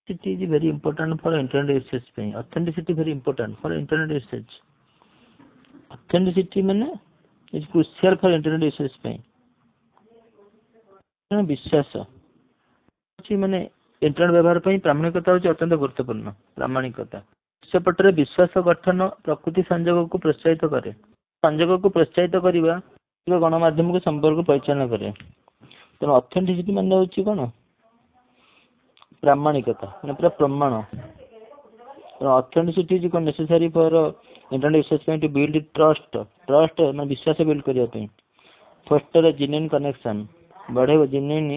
It is very important for internet usage ପାଇଁ authenticity very important for internet usage authenticity ମାନେ is crucial for internet usage ପାଇଁ विश्वास ମାନେ internet व्यवहार ପାଇଁ प्रामाणिकता ହେଉଛି ଅତ୍ୟନ୍ତ ଗୁରୁତ୍ୱପୂର୍ଣ୍ଣ प्रामाणिकता ସେପଟରେ विश्वास गठन प्रकृति संजोग को प्रोत्साहित करे संजोग को प्रोत्साहित करवा गणमाध्यम को संपर्क परिचालन करे तेणु ऑथेंटिसिटी ମାନେ ହେଉଛି କ'ଣ प्रामाणिकता ମାନେ ପୁରା प्रमाण authenticity is necessary for internet usage ପାଇଁ टू बिल्ड ट्रस्ट ट्रस्ट ମାନେ विश्वास बिल्ड କରିବା ପାଇଁ फर्स्ट जेन्युइन कनेक्शन बढ़ेबो जेन्युइन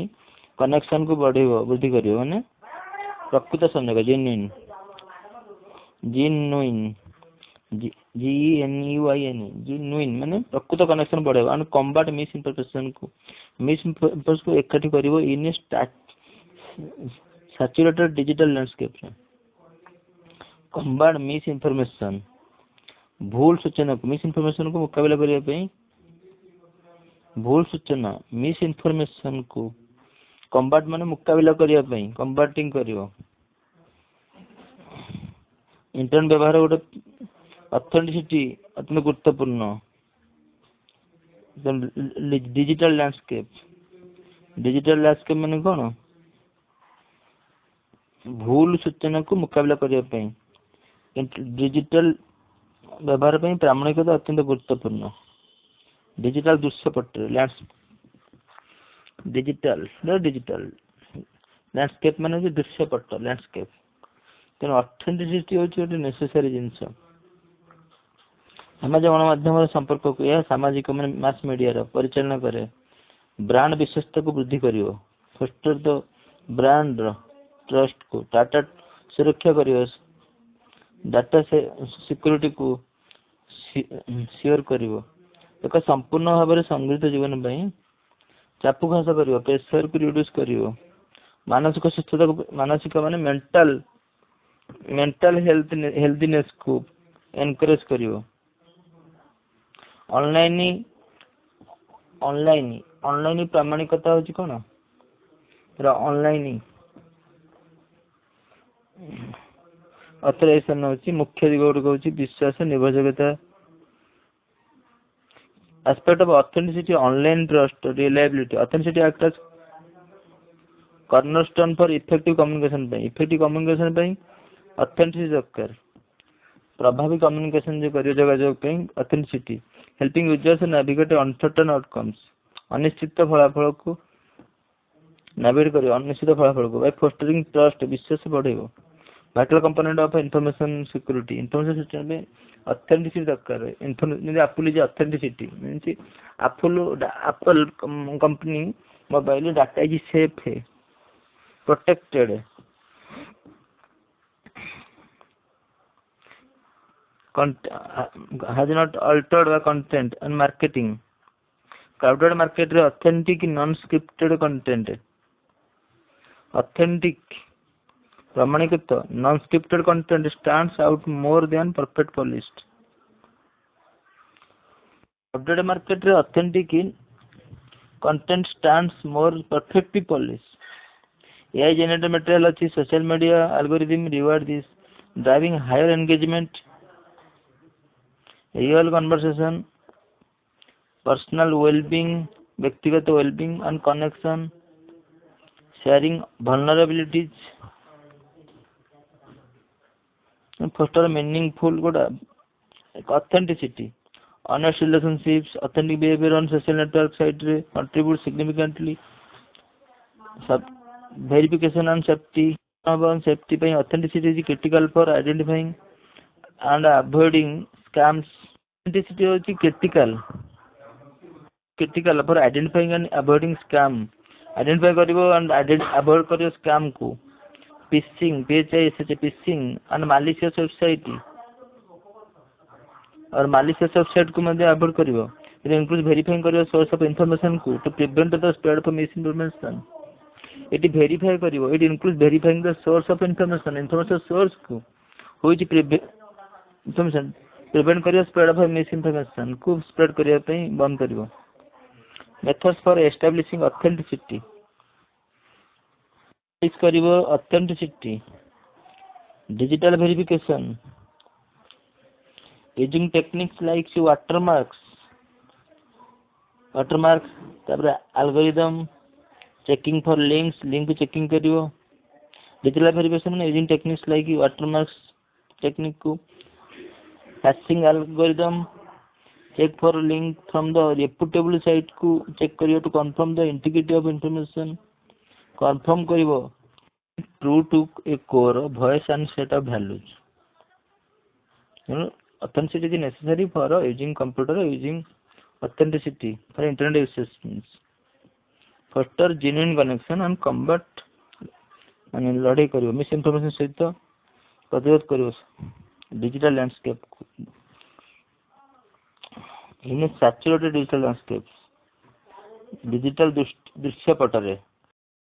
कनेक्शन को बढ़ेबो वृद्धि करियो माने प्रकृत संयोग जेन्युइन जेन्युइन GENUIN जेन्युइन माने प्रकृत कनेक्शन बढ़ेबो एंड कॉम्बैट मिस इंफॉर्मेशन को एकठी करिवो in saturated digital landscape combat misinformation भूल सूचना को मिस इंफॉर्मेशन को मुकाबला करिया पे भूल सूचना मिस इंफॉर्मेशन को कॉम्बैट माने मुकाबला करिया पे कॉम्बैटिंग करिवो इंटरनेट व्यवहार गोटे ऑथेंटिसिटी अत्यंत गुरुत्वपूर्ण डिजिटल लैंडस्केप माने कौन भूल सूचना को मुकाबला करिया पे डिजिटल व्यवहार पे प्रामाणिकता अत्यंत गुरुत्वपूर्ण डिजिटल दृश्यपट डिजिटल लैंडस्केप माने दृश्यपट लैंडस्केप तेणु ऑथेंटिसिटी होची गोटे नेसेसरी जिनस समाज गणमाध्यम संपर्क को यह सामाजिक मास मीडिया परिचालन करे ब्रांड विश्वस्तता को वृद्धि करिवो फर्स्ट तो ब्रांड ट्रस्ट को डाटा सुरक्षा करिवो डाटा से सिक्योरिटी को सियोर करिवो एक संपूर्ण भाव में संगठित जीवन में चाप घास करिवो प्रेशर को रिड्यूस करिवो मानसिक सुस्थता को मानसिक माने मेंटल हेल्थीनेस को एनकरेज करिवो ऑनलाइन प्रामाणिकता होची कोन ऑनलाइन ऑथराइजेशन होची मुख्य दिग गुड होची विश्वास निर्भरयोग्यता aspect of authenticity online trust reliability authenticity act as cornerstone for effective communication पे ऑथेंटिसिटी दरकार प्रभावी कम्युनिकेशन जो करियो जोगाजोग पे authenticity helping users navigate uncertain outcomes अनिश्चित फलाफल को नेविगेट करियो अनिश्चित फलाफल को बाय फोस्टरिंग ट्रस्ट विश्वास बढ़ेबो vital component of information security system में ऑथेंटिसिटी दरकार information Apple is authenticity means Apple company mobile data is safe है protected has not altered the content and marketing crowded market रे authentic non scripted content authentic प्रामाणिकता non scripted content stands out more than perfect polished crowded market रे authentic content stands more perfectly polished AI generated material अच्छी social media algorithm reward this driving higher engagement real conversation personal well-being व्यक्तिगत well-being and connection sharing vulnerabilities foster meaningful good authenticity honest relationships authentic behavior on social network site contribute significantly verification and safety by authenticity is critical for identifying and avoiding scams authenticity is critical for identifying and avoiding scam identify करिवो and avoid करिवो scam को phishing phishing and malicious website और malicious website को मध्ये avoid करिवो it includes verifying करिवो source of information को to prevent the spread of misinformation it verify करिवो it includes verifying the source of information source को which information prevent करियो spread of miss information को spread करिया पे बंद करियो methods for establishing authenticity इस करिवो authenticity Digital verification using techniques like watermarks, तापर algorithm checking for links, link checking करियो. Digital verification में using techniques like watermarks technique को, hashing algorithm check for link from the reputable site को check करियो to confirm the integrity of information. Confirm करियो true to a core voice and set of values. Authenticity is necessary for using computer, using authenticity for internet access. Foster genuine connection and combat माने लड़ाई करियो miss information सहित प्रतिरोध करियो digital landscape इन saturated digital landscape digital दृश्य पटरे